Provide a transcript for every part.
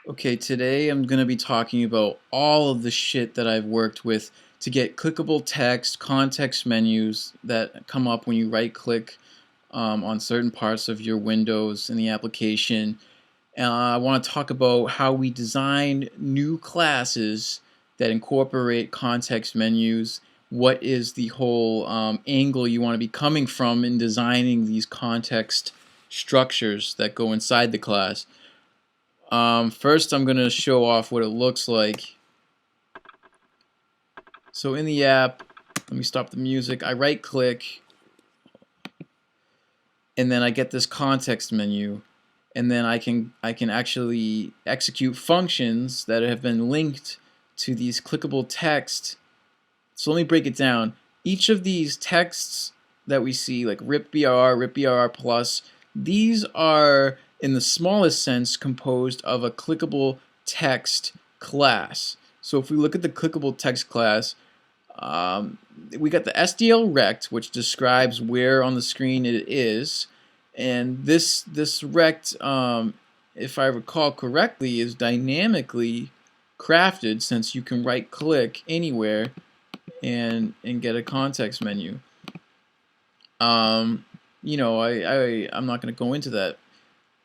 Okay, today I'm going to be talking about all of the shit that I've worked with to get clickable text, context menus that come up when you right click on certain parts of your windows in the application. I want to talk about how we design new classes that incorporate context menus. What is the whole angle you want to be coming from in designing these context structures that go inside the class? First, I'm going to show off what it looks like. So in the app, let me stop the music. I right click, and then I get this context menu, and then I can actually execute functions that have been linked to these clickable text. So let me break it down. Each of these texts that we see, like ripBRR, ripBRR plus, these are in the smallest sense composed of a clickable text class. So if we look at the clickable text class, we got the SDL Rekt, which describes where on the screen it is, and this Rekt, if I recall correctly, is dynamically crafted since you can right click anywhere and get a context menu. You know, I'm not going to go into that,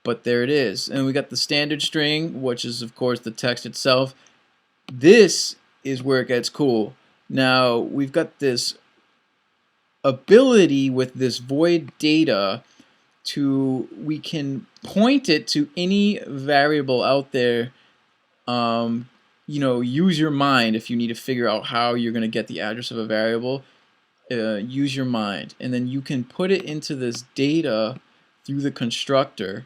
but there it is. And we got the standard string, which is of course the text itself. This is where it gets cool. Now we've got this ability with this void data we can point it to any variable out there. You know, use your mind if you need to figure out how you're going to get the address of a variable. Use your mind, and then you can put it into this data through the constructor,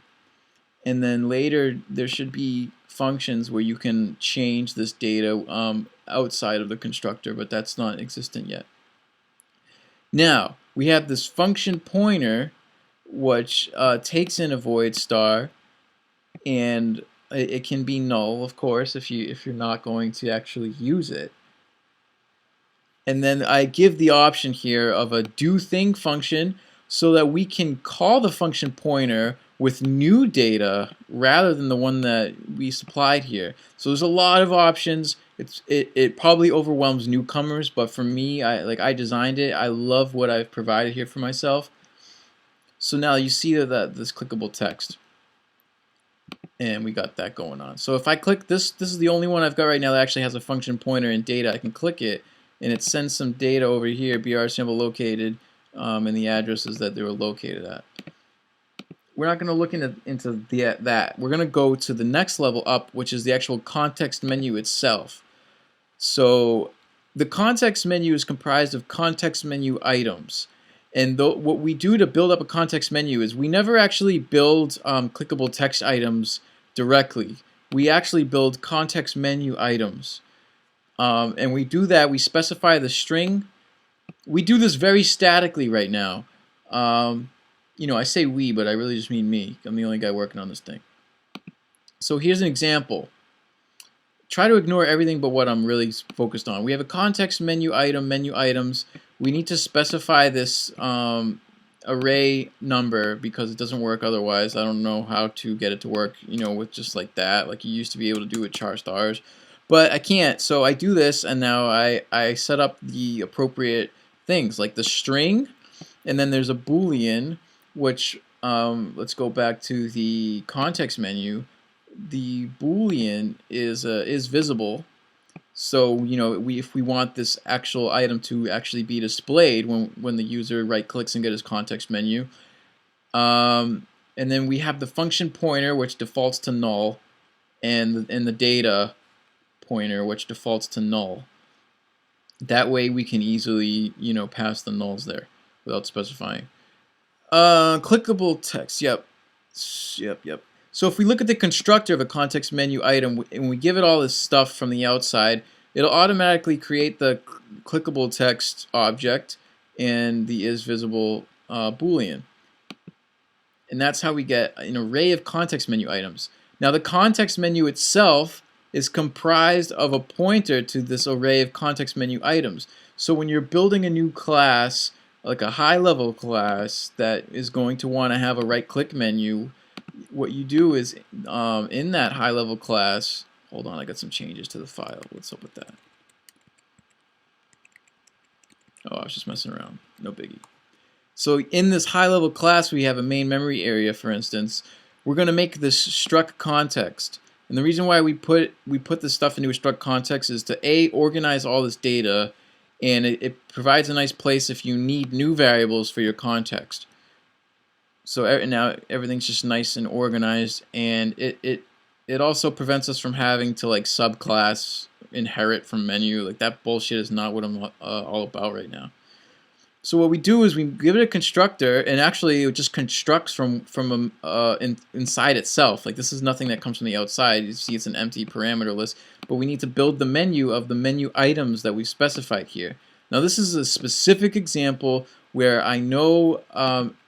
and then later there should be functions where you can change this data outside of the constructor, but that's not existent yet. Now we have this function pointer which takes in a void star, and it can be null, of course, if you're not going to actually use it. And then I give the option here of a doThing function so that we can call the function pointer with new data rather than the one that we supplied here. So there's a lot of options. It probably overwhelms newcomers, but for me, I designed it. I love what I've provided here for myself. So now you see that this clickable text, and we got that going on. So if I click this is the only one I've got right now that actually has a function pointer and data. I can click it, and it sends some data over here, BR symbol located, and the addresses that they were located at. We're not going to look into that. We're going to go to the next level up, which is the actual context menu itself. So the context menu is comprised of context menu items. And what we do to build up a context menu is we never actually build clickable text items directly. We actually build context menu items. And we do that, we specify the string. We do this very statically right now. You know, I say we, but I really just mean me. I'm the only guy working on this thing. So here's an example. Try to ignore everything but what I'm really focused on. We have a context menu item, menu items. We need to specify this array number because it doesn't work otherwise. I don't know how to get it to work, you know, with just like that, like you used to be able to do with char stars. But I can't, so I do this, and now I set up the appropriate things, like the string, and then there's a Boolean, which, let's go back to the context menu. The Boolean is visible, so you know if we want this actual item to actually be displayed when the user right clicks and get his context menu, and then we have the function pointer which defaults to null, and the data pointer which defaults to null. That way we can easily pass the nulls there without specifying. Clickable text. Yep. So if we look at the constructor of a context menu item and we give it all this stuff from the outside, it'll automatically create the clickable text object and the isVisible Boolean. And that's how we get an array of context menu items. Now the context menu itself is comprised of a pointer to this array of context menu items. So when you're building a new class, like a high-level class that is going to want to have a right-click menu, what you do is in that high level class, hold on, I got some changes to the file. What's up with that? Oh, I was just messing around. No biggie. So in this high level class, we have a main memory area, for instance. We're going to make this struct context. And the reason why we put this stuff into a struct context is to A, organize all this data, and it provides a nice place if you need new variables for your context. So now everything's just nice and organized, and it also prevents us from having to like subclass inherit from menu. Like that bullshit is not what I'm all about right now. So what we do is we give it a constructor, and actually it just constructs from inside itself. Like this is nothing that comes from the outside. You see it's an empty parameter list, but we need to build the menu of the menu items that we've specified here. Now this is a specific example where I know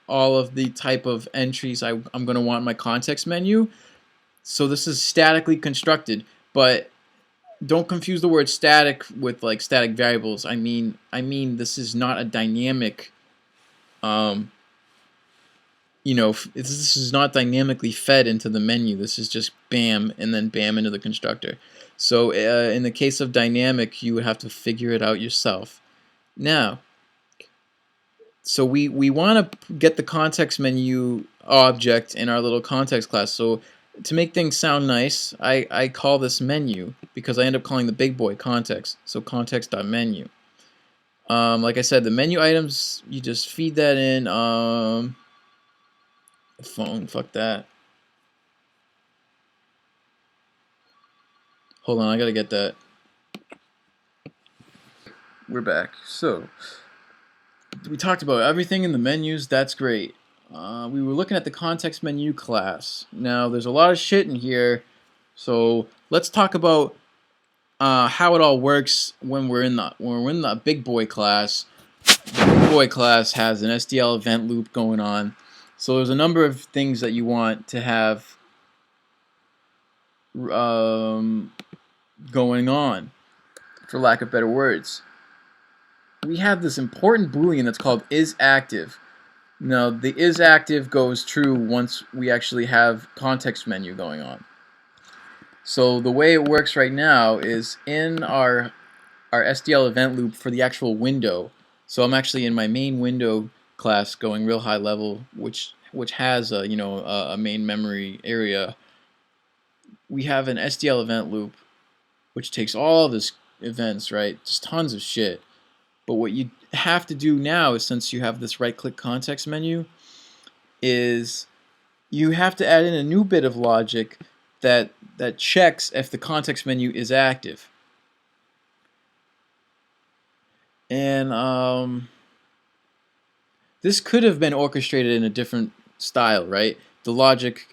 all of the type of entries I'm going to want in my context menu. So this is statically constructed, but don't confuse the word static with like static variables. I mean this is not a dynamic, this is not dynamically fed into the menu. This is just bam and then bam into the constructor. So in the case of dynamic, you would have to figure it out yourself. Now, so we want to get the context menu object in our little context class. So to make things sound nice, I call this menu because I end up calling the big boy context. So context.menu. Like I said, the menu items, you just feed that in. Phone, fuck that. Hold on, I gotta get that. We're back. So we talked about everything in the menus. That's great. We were looking at the context menu class. Now there's a lot of shit in here, so let's talk about how it all works when we're in the big boy class. The big boy class has an SDL event loop going on. So there's a number of things that you want to have going on, for lack of better words. We have this important boolean that's called isActive. Now the isActive goes true once we actually have context menu going on. So the way it works right now is in our SDL event loop for the actual window. So I'm actually in my main window class going real high level, which has a main memory area. We have an SDL event loop which takes all of this events, right? Just tons of shit. But what you have to do now is, since you have this right-click context menu, is you have to add in a new bit of logic that checks if the context menu is active. And this could have been orchestrated in a different style, right? The logic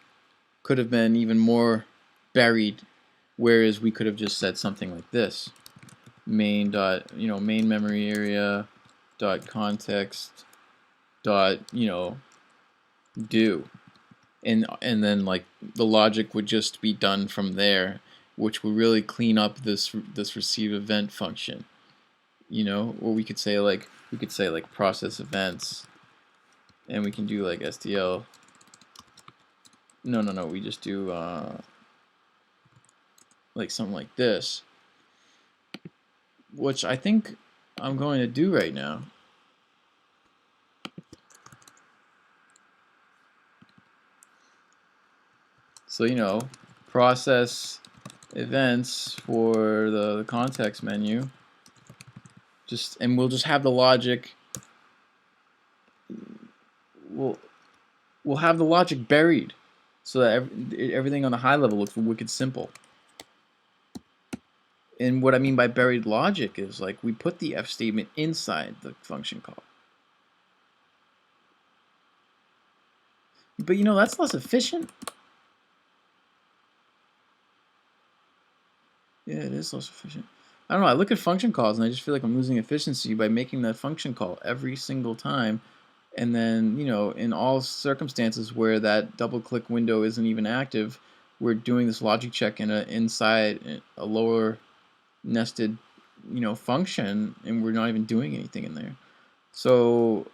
could have been even more buried, whereas we could have just said something like this: main memory area dot context dot do, and then like the logic would just be done from there, which would really clean up this receive event function. Or we could say like process events, and we can do like SDL. No, we just do like something like this, which I think I'm going to do right now. So process events for the context menu, and we'll just have the logic. We'll have the logic buried, so that everything on the high level looks wicked simple. And what I mean by buried logic is like we put the F statement inside the function call. But that's less efficient. Yeah, it is less efficient. I don't know, I look at function calls and I just feel like I'm losing efficiency by making that function call every single time. And then, in all circumstances where that double-click window isn't even active, we're doing this logic check inside a lower nested, function, and we're not even doing anything in there. So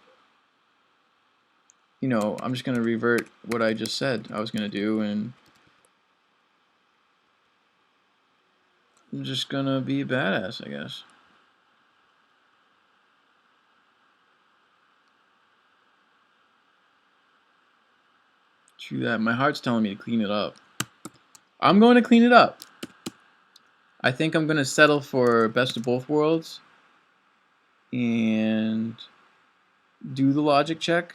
you know, I'm just going to revert what I just said I was going to do, and I'm just going to be a badass, I guess. True that. My heart's telling me to clean it up. I'm going to clean it up. I think I'm going to settle for best of both worlds and do the logic check.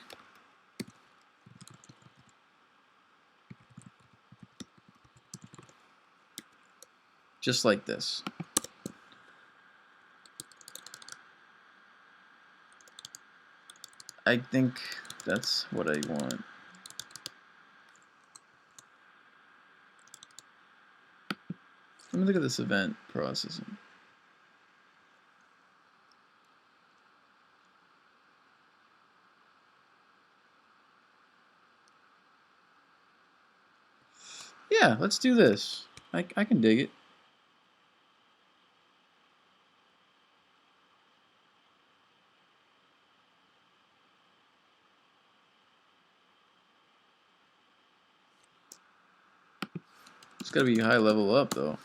Just like this. I think that's what I want. Let me look at this event processing. Yeah, let's do this. I can dig it. It's got to be high level up, though.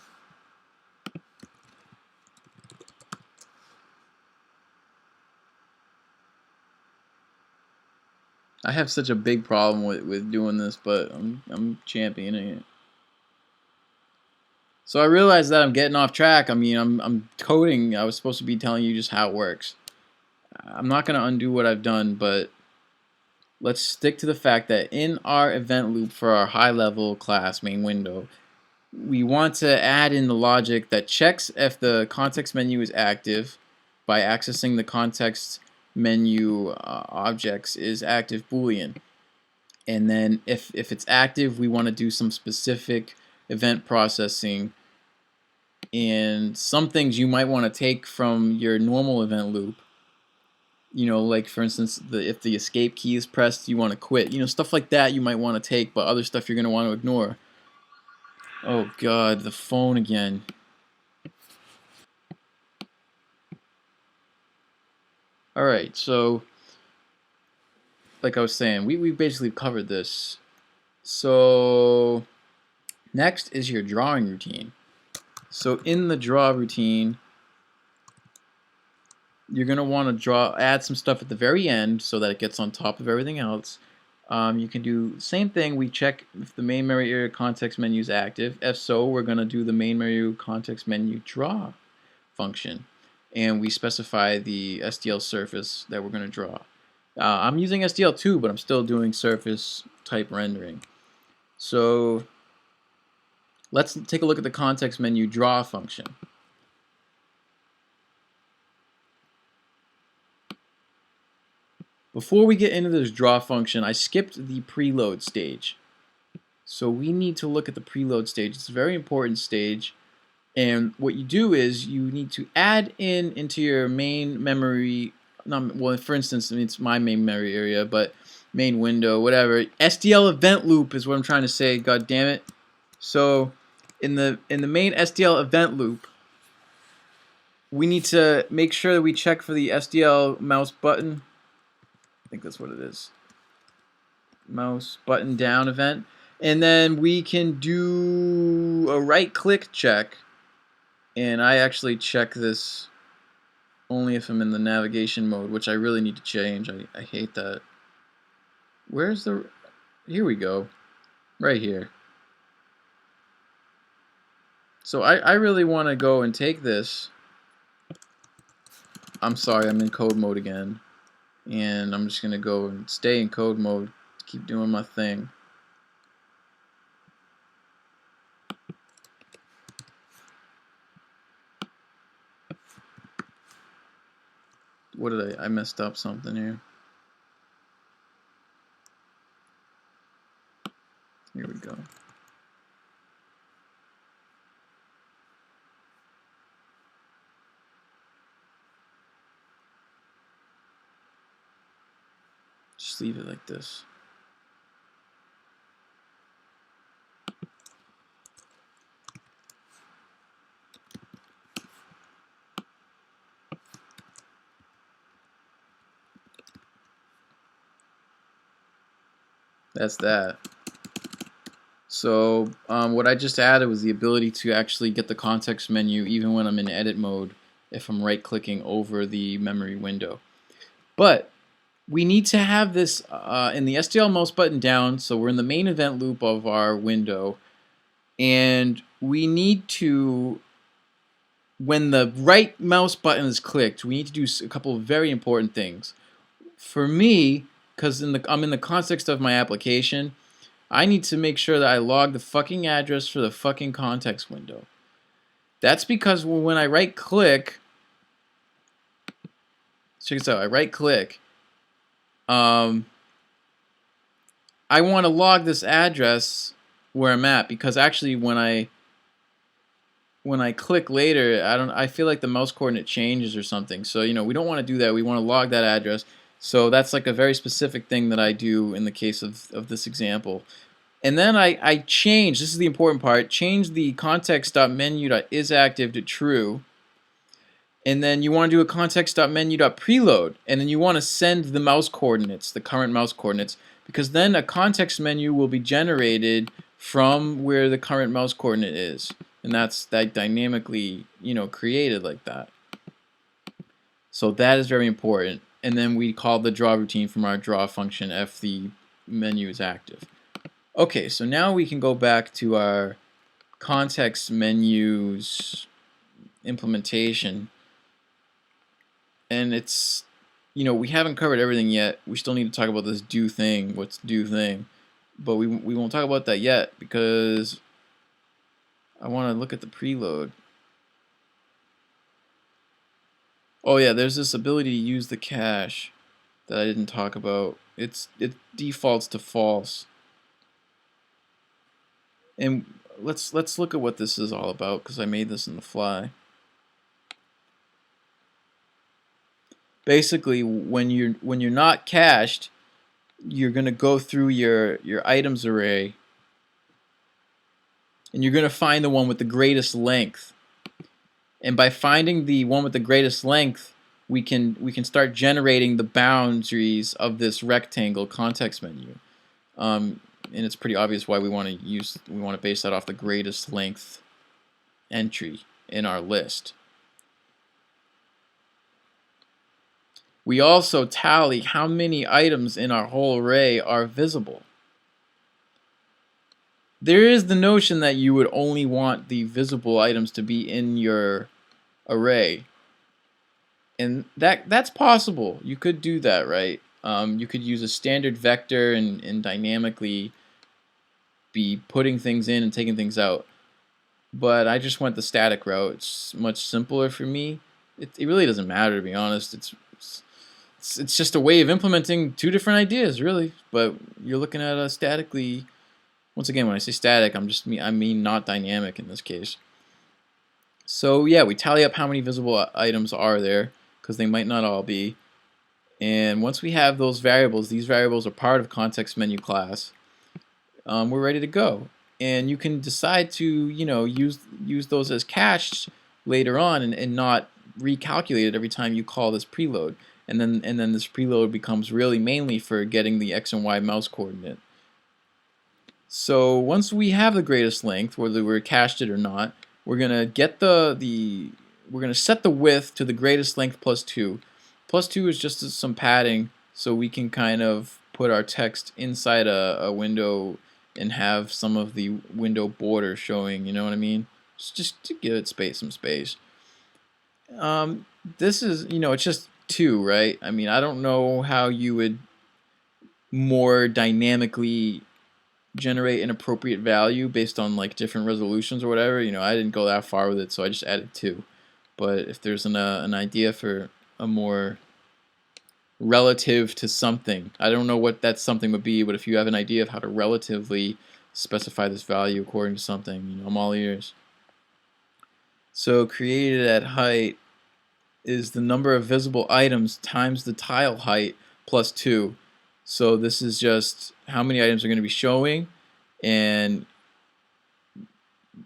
I have such a big problem with doing this, but I'm championing it. So I realized that I'm getting off track. I mean, I'm coding. I was supposed to be telling you just how it works. I'm not going to undo what I've done, but let's stick to the fact that in our event loop for our high level class main window, we want to add in the logic that checks if the context menu is active by accessing the context menu objects is active Boolean. And then if it's active, we want to do some specific event processing. And some things you might want to take from your normal event loop. You know, like for instance, if the escape key is pressed, you want to quit. You know, stuff like that you might want to take, but other stuff you're going to want to ignore. Oh God, the phone again. All right, so like I was saying, we basically covered this. So next is your drawing routine. So in the draw routine, you're gonna want to add some stuff at the very end so that it gets on top of everything else. You can do the same thing. We check if the main memory area context menu is active. If so, we're gonna do the main menu context menu draw function, and we specify the STL surface that we're gonna draw. I'm using STL2, but I'm still doing surface type rendering. So let's take a look at the context menu draw function. Before we get into this draw function, I skipped the preload stage. So we need to look at the preload stage. It's a very important stage. And what you do is you need to add into your main memory, well, for instance, it's my main memory area, but main window, whatever. STL event loop is what I'm trying to say, god damn it. So in the main STL event loop, we need to make sure that we check for the STL mouse button. I think that's what it is. Mouse button down event. And then we can do a right click check. And I actually check this only if I'm in the navigation mode, which I really need to change. I hate that. Where's the... Here we go. Right here. So I really want to go and take this. I'm sorry, I'm in code mode again. And I'm just going to go and stay in code mode. Keep doing my thing. What did I messed up something here. Here we go. Just leave it like this. That's that. So what I just added was the ability to actually get the context menu even when I'm in edit mode if I'm right-clicking over the memory window. But we need to have this in the SDL mouse button down, so we're in the main event loop of our window, and we need to, when the right mouse button is clicked, we need to do a couple of very important things. For me, because I'm in the context of my application, I need to make sure that I log the fucking address for the fucking context window. That's because when I right click, check this out, I right click, I want to log this address where I'm at, because actually when I click later, I feel like the mouse coordinate changes or something. So we don't want to do that. We want to log that address. So that's like a very specific thing that I do in the case of this example. And then I change, this is the important part, change the context.menu.isActive to true. And then you want to do a context.menu.preload. And then you want to send the mouse coordinates, the current mouse coordinates, because then a context menu will be generated from where the current mouse coordinate is. And that's dynamically, created like that. So that is very important. And then we call the draw routine from our draw function if the menu is active. Okay, so now we can go back to our context menus implementation. And it's, we haven't covered everything yet. We still need to talk about this do thing, what's do thing. But we won't talk about that yet because I want to look at the preload. Oh yeah, there's this ability to use the cache that I didn't talk about. It defaults to false. And let's look at what this is all about, because I made this in the fly. Basically, when you're not cached, you're gonna go through your items array, and you're gonna find the one with the greatest length. And by finding the one with the greatest length, we can start generating the boundaries of this rectangle context menu. And it's pretty obvious why we want to base that off the greatest length entry in our list. We also tally how many items in our whole array are visible. There is the notion that you would only want the visible items to be in your array. And that's possible. You could do that, right? You could use a standard vector and dynamically be putting things in and taking things out. But I just went the static route. It's much simpler for me. It really doesn't matter, to be honest. It's just a way of implementing two different ideas, really. But you're looking at a statically. Once again, when I say static, I mean not dynamic in this case. So yeah, we tally up how many visible items are there, because they might not all be. And once we have those variables, these variables are part of context menu class. We're ready to go. And you can decide to use those as cached later on and not recalculate it every time you call this preload. And then this preload becomes really mainly for getting the x and y mouse coordinate. So once we have the greatest length, whether we're cached it or not, we're gonna get we're gonna set the width to the greatest length plus 2. Plus 2 is just some padding, so we can kind of put our text inside a window and have some of the window border showing, you know what I mean? Just to give it some space. This is, it's just 2, right? I mean, I don't know how you would more dynamically generate an appropriate value based on like different resolutions or whatever. I didn't go that far with it, so I just added 2. But if there's an idea for a more relative to something, I don't know what that something would be, but if you have an idea of how to relatively specify this value according to something, I'm all ears. So created at height is the number of visible items times the tile height plus 2. So this is just how many items are going to be showing, and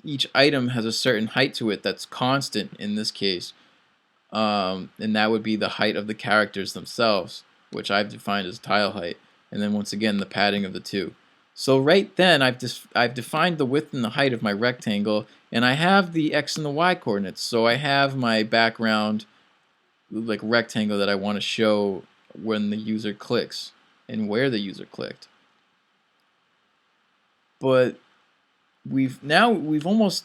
each item has a certain height to it that's constant in this case, and that would be the height of the characters themselves, which I've defined as tile height, and then once again the padding of the 2. So right then I've defined the width and the height of my rectangle, and I have the x and the y coordinates. So I have my background like rectangle that I want to show when the user clicks and where the user clicked. But we've almost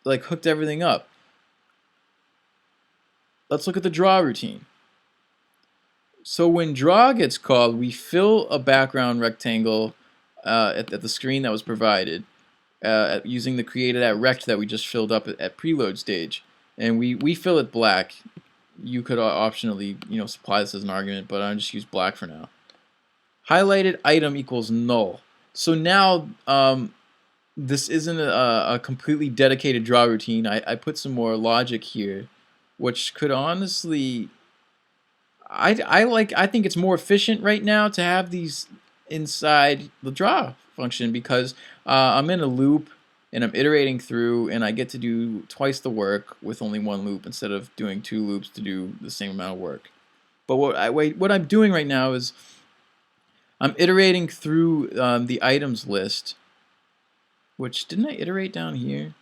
like hooked everything up. Let's look at the draw routine. So when draw gets called, we fill a background rectangle at the screen that was provided using the created at rect that we just filled up at preload stage, and we fill it black. You could optionally supply this as an argument, but I'll just use black for now. Highlighted item equals null. So now this isn't a completely dedicated draw routine. I put some more logic here, which could honestly, I think it's more efficient right now to have these inside the draw function because I'm in a loop and I'm iterating through, and I get to do twice the work with only one loop instead of doing 2 loops to do the same amount of work. But what I'm doing right now is I'm iterating through the items list, which didn't I iterate down here?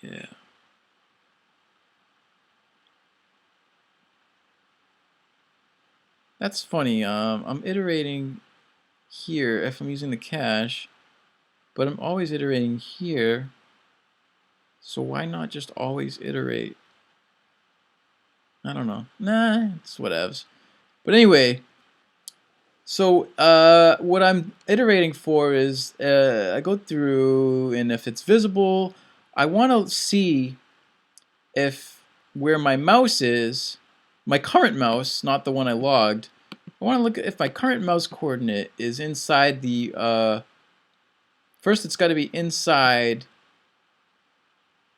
Yeah. That's funny. I'm iterating here if I'm using the cache, but I'm always iterating here. So why not just always iterate? I don't know. Nah, it's whatevs. But anyway, so what I'm iterating for is I go through, and if it's visible, I want to see if where my mouse is, my current mouse, not the one I logged, I want to look at if my current mouse coordinate is inside the, first it's got to be inside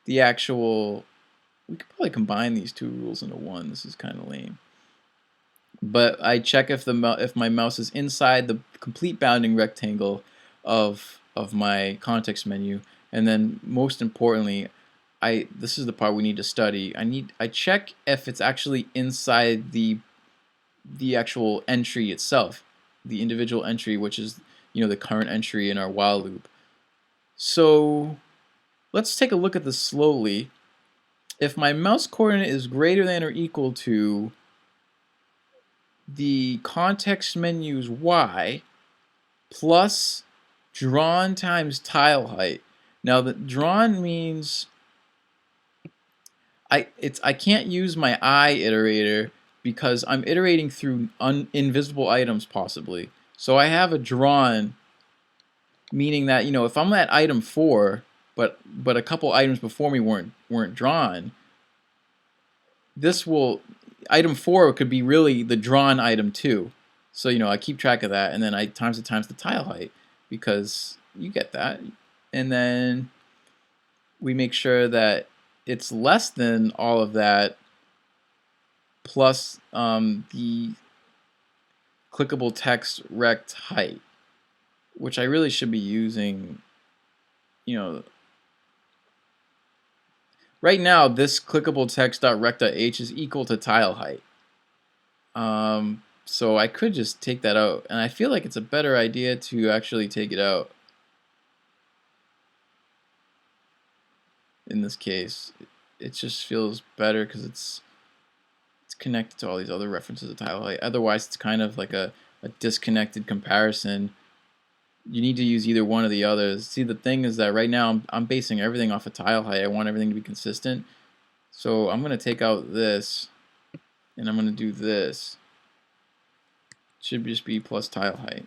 the actual, we could probably combine these 2 rules into one. This is kind of lame. But I check if my mouse is inside the complete bounding rectangle of my context menu, and then most importantly, this is the part we need to study. I check if it's actually inside the actual entry itself, the individual entry, which is the current entry in our while loop. So let's take a look at this slowly. If my mouse coordinate is greater than or equal to the context menu's y plus drawn times tile height. Now the drawn means I can't use my I iterator because I'm iterating through invisible items possibly. So I have a drawn, meaning that if I'm at item 4, but a couple items before me weren't drawn, this will item 4 could be really the drawn item 2. So I keep track of that, and then I times it times the tile height because you get that, and then we make sure that it's less than all of that plus the clickableText Rekt Height, which I really should be using. Right now this clickableText.Rekt.h is equal to tile height. So I could just take that out, and I feel like it's a better idea to actually take it out. In this case, it just feels better because it's connected to all these other references to tile height. Otherwise, it's kind of like a disconnected comparison. You need to use either one or the others. See, the thing is that right now I'm basing everything off of tile height. I want everything to be consistent. So I'm going to take out this, and I'm going to do this. It should just be plus tile height.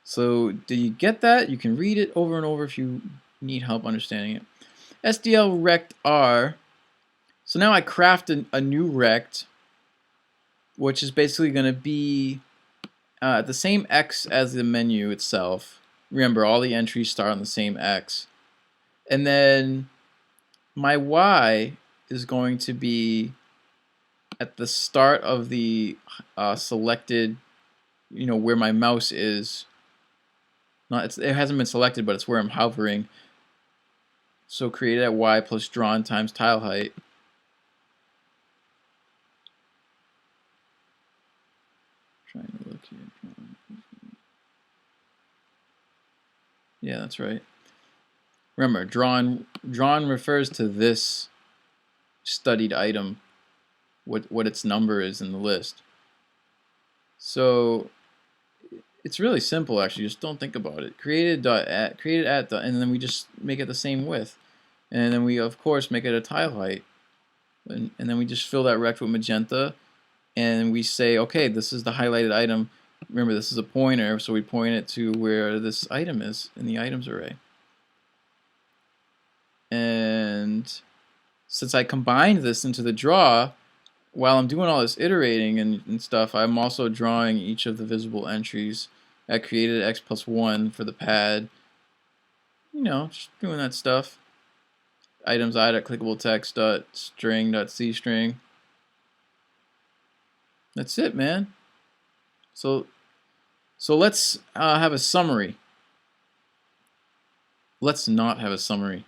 So do you get that? You can read it over and over if you need help understanding it. SDL rect R. So now I craft a new rect, which is basically going to be the same X as the menu itself. Remember, all the entries start on the same X. And then my Y is going to be at the start of the selected, where my mouse is. It hasn't been selected, but it's where I'm hovering. So created at Y plus drawn times tile height. Trying to look here. Yeah, that's right. Remember, drawn refers to this studied item, what its number is in the list. So it's really simple, actually. Just don't think about it. Created at, and then we just make it the same width, and then we of course make it a tile height, and then we just fill that rect with magenta, and we say, okay, this is the highlighted item. Remember, this is a pointer, so we point it to where this item is in the items array. And since I combined this into the draw, while I'm doing all this iterating and stuff, I'm also drawing each of the visible entries at created x plus 1 for the pad. You know, just doing that stuff. Items I.clickableText dot string dot c string. That's it, man. So let's have a summary. Let's not have a summary.